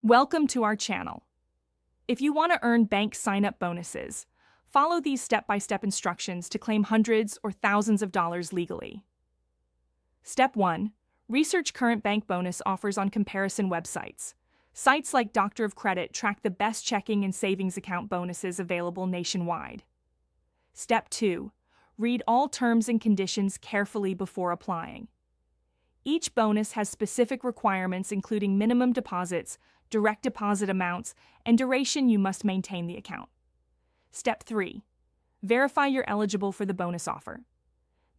Welcome to our channel. If you want to earn bank sign-up bonuses, follow these step-by-step instructions to claim hundreds or thousands of dollars legally. Step 1. Research current bank bonus offers on comparison websites. Sites like Doctor of Credit track the best checking and savings account bonuses available nationwide. Step 2. Read all terms and conditions carefully before applying. Each bonus has specific requirements including minimum deposits, direct deposit amounts, and duration you must maintain the account. Step 3. Verify you're eligible for the bonus offer.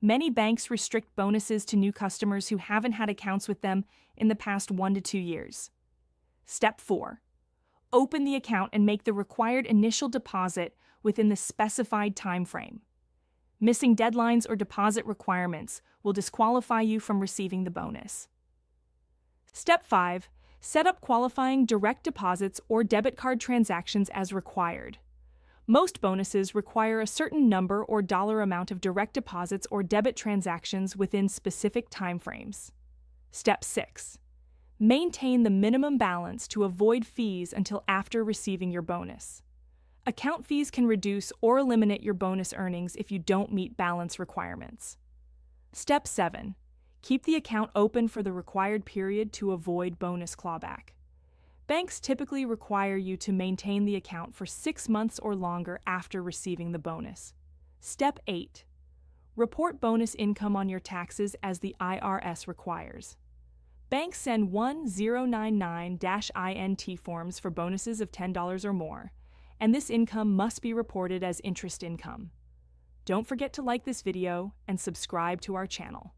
Many banks restrict bonuses to new customers who haven't had accounts with them in the past 1 to 2 years. Step 4. Open the account and make the required initial deposit within the specified time frame. Missing deadlines or deposit requirements will disqualify you from receiving the bonus. Step 5. Set up qualifying direct deposits or debit card transactions as required. Most bonuses require a certain number or dollar amount of direct deposits or debit transactions within specific timeframes. Step 6. Maintain the minimum balance to avoid fees until after receiving your bonus. Account fees can reduce or eliminate your bonus earnings if you don't meet balance requirements. Step 7. Keep the account open for the required period to avoid bonus clawback. Banks typically require you to maintain the account for 6 months or longer after receiving the bonus. Step 8. Report bonus income on your taxes as the IRS requires. Banks send 1099-INT forms for bonuses of $10 or more, and this income must be reported as interest income. Don't forget to like this video and subscribe to our channel.